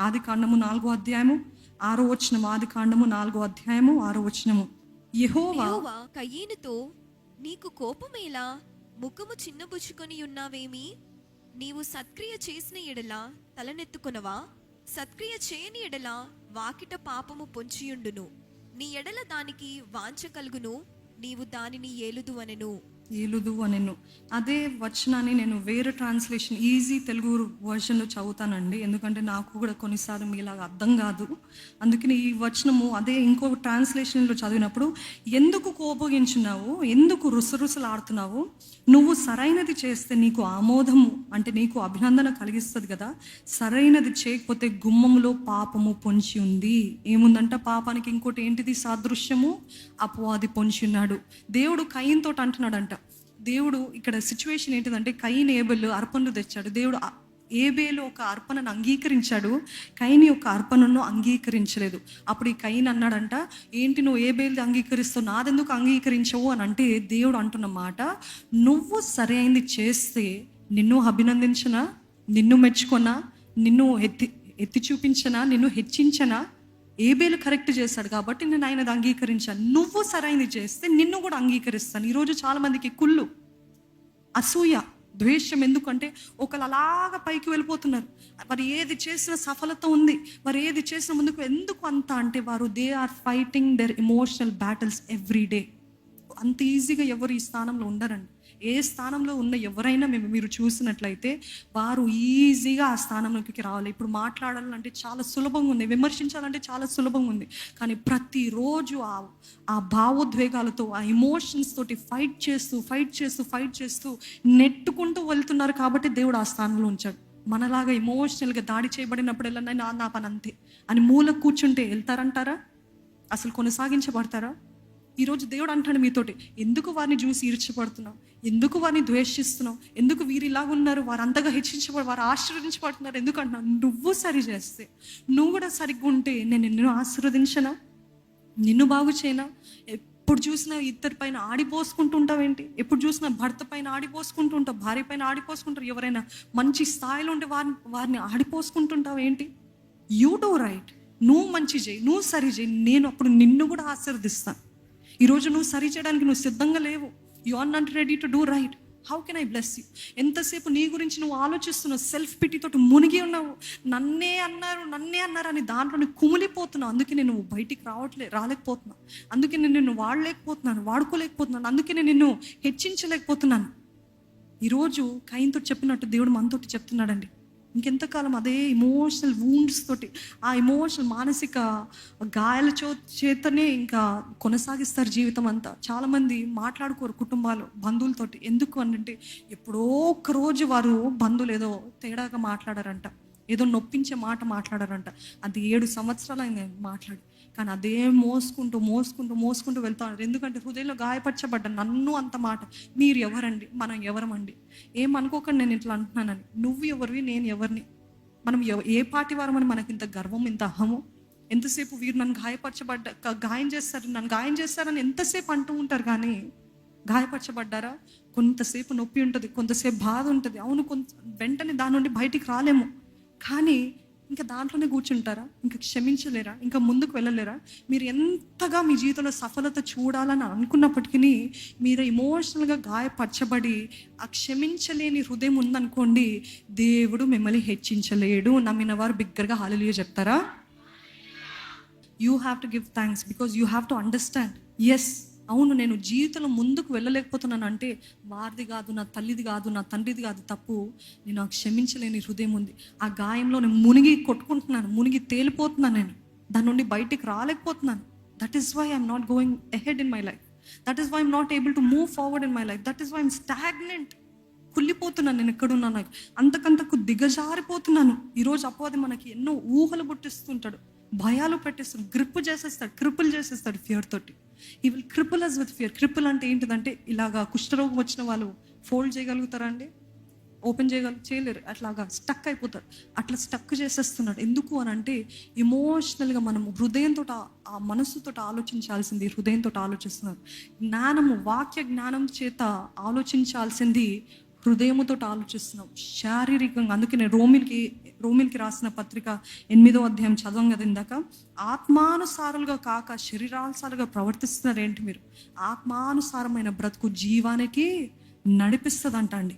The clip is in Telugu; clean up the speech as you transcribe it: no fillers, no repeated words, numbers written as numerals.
ఆది కాండము 4వ అధ్యాయము 6వ వచనము. ఆది కాండము 4వ అధ్యాయము 6వ వచనము. యెహోవా కయీనుతో, నీకు కోపమేలా? ముఖము చిన్నబుచ్చుకొని ఉన్నావేమి? నీవు సత్క్రియ చేసిన ఎడల తలనెత్తుకొనవా? సత్క్రియ చేయని ఎడల వాకిట పాపము పొంచియుండును. నీ ఎడల దానికి వాంఛ కలుగును, నీవు దానిని ఏలుదు అనెను. అదే వచనాన్ని నేను వేరే ట్రాన్స్లేషన్ ఈజీ తెలుగు వర్షన్లో చదువుతానండి, ఎందుకంటే నాకు కూడా కొన్నిసార్లు మీలాగా అర్థం కాదు. అందుకని ఈ వచనము అదే ఇంకో ట్రాన్స్లేషన్లో చదివినప్పుడు, ఎందుకు కోపగించున్నావు, ఎందుకు రుసరుసలాడుతున్నావు, నువ్వు సరైనది చేస్తే నీకు ఆమోదము అంటే నీకు అభినందన కలిగిస్తుంది కదా, సరైనది చేయకపోతే గుమ్మములో పాపము పొంచి ఉంది. ఏముందంట పాపానికి? ఇంకోటి ఏంటిది సాదృశ్యము? అపవాది పొంచి ఉన్నాడు. దేవుడు కయీనుతో అంటున్నాడంట. దేవుడు ఇక్కడ సిచ్యువేషన్ ఏంటిదంటే, కయీను ఏబేలు అర్పణలు తెచ్చాడు. దేవుడు ఏబేలు ఒక అర్పణను అంగీకరించాడు, కయీను యొక్క అర్పణను అంగీకరించలేదు. అప్పుడు ఈ కయీను అన్నాడంట, ఏంటి నువ్వు ఏబేలు అంగీకరిస్తావు, నాదెందుకు అంగీకరించవు అని అంటే, దేవుడు అంటున్న మాట, నువ్వు సరైనది చేస్తే నిన్ను అభినందించనా, నిన్ను మెచ్చుకొనా, నిన్ను ఎత్తి చూపించనా, నిన్ను హెచ్చించనా? ఏబేలు కరెక్ట్ చేశాడు కాబట్టి నేను ఆయనది అంగీకరించాను. నువ్వు సరైనది చేస్తే నిన్ను కూడా అంగీకరిస్తాను. ఈరోజు చాలా మందికి కుళ్ళు, అసూయ, ద్వేషం. ఎందుకంటే ఒకళ్ళు అలాగా పైకి వెళ్ళిపోతున్నారు, వారు ఏది చేసిన సఫలత ఉంది, వారు ఏది చేసిన ముందుకు ఎందుకు అంత అంటే, వారు they are fighting their emotional battles every day. అంత ఈజీగా ఎవరు ఈ స్థానంలో ఉండరండి. ఏ స్థానంలో ఉన్న ఎవరైనా మీరు చూసినట్లయితే వారు ఈజీగా ఆ స్థానంలోకి రావాలి. ఇప్పుడు మాట్లాడాలంటే చాలా సులభంగా ఉంది, విమర్శించాలంటే చాలా సులభంగా ఉంది. కానీ ప్రతిరోజు ఆ భావోద్వేగాలతో, ఆ ఎమోషన్స్ తోటి ఫైట్ చేస్తూ నెట్టుకుంటూ వెళ్తున్నారు. కాబట్టి దేవుడు ఆ స్థానంలో ఉంచాడు. మనలాగా ఎమోషనల్గా దాడి చేయబడినప్పుడల్లా నా పని అంతే అని మూల కూర్చుంటే వెళ్తారంటారా? అసలు కొనసాగించబడతారా? ఈరోజు దేవుడు అంటాడు మీతోటి, ఎందుకు వారిని చూసి ఈర్చపడుతున్నావు, ఎందుకు వారిని ద్వేషిస్తున్నావు, ఎందుకు వీరు ఇలాగ ఉన్నారు, వారు అంతగా వారు ఆశీర్వదించబడుతున్నారు ఎందుకు అంటున్నావు? నువ్వు సరి చేస్తే, నువ్వు కూడా సరిగ్గా ఉంటే నేను నిన్ను ఆశీర్వదించనా, నిన్ను బాగు చేయనా? ఎప్పుడు చూసినా ఇద్దరి పైన ఆడిపోసుకుంటూ ఉంటావేంటి? ఎప్పుడు చూసినా భర్త పైన ఆడిపోసుకుంటూ ఉంటావు, భార్య పైన ఆడిపోసుకుంటారు. ఎవరైనా మంచి స్థాయిలో ఉంటే వారిని ఆడిపోసుకుంటుంటావు ఏంటి? యూ డూ రైట్, నువ్వు మంచి చేయి, నువ్వు సరి చేయి, నేను అప్పుడు నిన్ను కూడా ఆశీర్వదిస్తాను. ఈరోజు నువ్వు సరి చేయడానికి నువ్వు సిద్ధంగా లేవు. You are not ready to do right. How can I bless you? ఎంతసేపు నీ గురించి నువ్వు ఆలోచిస్తున్నావు, సెల్ఫ్ పిటీతోటి మునిగి ఉన్నావు. నన్నే అన్నారు అని దాంట్లో కుమిలిపోతున్నావు. అందుకే నేను బయటికి రాలేకపోతున్నాను, అందుకే నేను నిన్ను వాడుకోలేకపోతున్నాను, అందుకే నేను నిన్ను హెచ్చించలేకపోతున్నాను. ఈరోజు కయీనుతో చెప్పినట్టు దేవుడు మనతోటి చెప్తున్నాడండి. ఇంకెంతకాలం అదే ఎమోషనల్ వూండ్స్ తోటి, ఆ ఎమోషనల్ మానసిక గాయాల చేతనే ఇంకా కొనసాగిస్తారు జీవితం అంతా. చాలామంది మాట్లాడుకోరు కుటుంబాలు, బంధువులతోటి. ఎందుకు అంటే, ఎప్పుడో ఒక రోజు వారు బంధువులు ఏదో తేడాగా మాట్లాడారంట, ఏదో నొప్పించే మాట మాట్లాడారంట. అది 7 సంవత్సరాలు ఆయన మాట్లాడి, కానీ అదే మోసుకుంటూ వెళ్తారు. ఎందుకంటే హృదయంలో గాయపరచబడ్డ నన్ను అంత మాట. మీరు ఎవరండి, మనం ఎవరమండి? ఏమనుకోకండి నేను ఇట్లా అంటున్నానని. నువ్వు ఎవరివి, నేను ఎవరిని? మనం ఏ పార్టీ వారమని మనకి ఇంత గర్వం, ఇంత అహము? ఎంతసేపు వీరు నన్ను గాయం చేస్తారని ఎంతసేపు అంటూ ఉంటారు. కానీ గాయపరచబడ్డారా? కొంతసేపు నొప్పి ఉంటుంది, కొంతసేపు బాధ ఉంటుంది. అవును, వెంటనే దాని నుండి బయటికి రాలేము. కానీ ఇంకా దాంట్లోనే కూర్చుంటారా? ఇంకా క్షమించలేరా? ఇంకా ముందుకు వెళ్ళలేరా? మీరు ఎంతగా మీ జీవితంలో సఫలత చూడాలని అనుకున్నప్పటికీ మీరు ఎమోషనల్గా గాయపరచబడి ఆ క్షమించలేని హృదయం ఉందనుకోండి, దేవుడు మిమ్మల్ని హెచ్చించలేడు. నమ్మిన వారు బిగ్గరగా హల్లెలూయా చెప్తారా? You have to give thanks because you have to understand. Yes, అవును, నేను జీవితంలో ముందుకు వెళ్ళలేకపోతున్నాను అంటే వారిది కాదు, నా తల్లిది కాదు, నా తండ్రిది కాదు తప్పు. నేను క్షమించలేని హృదయం ఉంది. ఆ గాయంలో నేను మునిగి తేలిపోతున్నాను. నేను దాని నుండి బయటికి రాలేకపోతున్నాను. That is why I'm not going ahead in my life. That is why I'm not able to move forward in my life. That is why I'm stagnant. కుళ్ళిపోతున్నాను. నేను ఎక్కడున్నాను, అంతకంతకు దిగజారిపోతున్నాను. ఈరోజు అపవాది మనకి ఎన్నో ఊహలు పుట్టిస్తుంటాడు, భయాలు పెట్టేస్తాడు, క్రిపుల్ చేసేస్తాడు ఫియర్ తోటి. He will cripple us with fear. Cripple అంటే ఏంటిదంటే, ఇలాగా కుష్ఠరోగం వచ్చిన వాళ్ళు ఫోల్డ్ చేయగలుగుతారా అండి? ఓపెన్ చేయలేరు, అట్లాగా స్టక్ అయిపోతారు. అట్లా స్టక్ చేసేస్తున్నాడు. ఎందుకు అని అంటే ఎమోషనల్గా మనం హృదయంతో ఆ మనస్సుతో ఆలోచించాల్సింది హృదయంతో ఆలోచిస్తున్నారు. జ్ఞానము, వాక్య జ్ఞానం చేత ఆలోచించాల్సింది హృదయముతో ఆలోచిస్తున్నాం, శారీరకంగా. అందుకే నేను రోమిల్కి రాసిన పత్రిక 8వ అధ్యాయం చదవం కదా ఇందాక, ఆత్మానుసారులుగా కాక శరీరానుసారులుగా ప్రవర్తిస్తున్నారు ఏంటి మీరు? ఆత్మానుసారమైన బ్రతుకు జీవానికి నడిపిస్తుందంట అండి.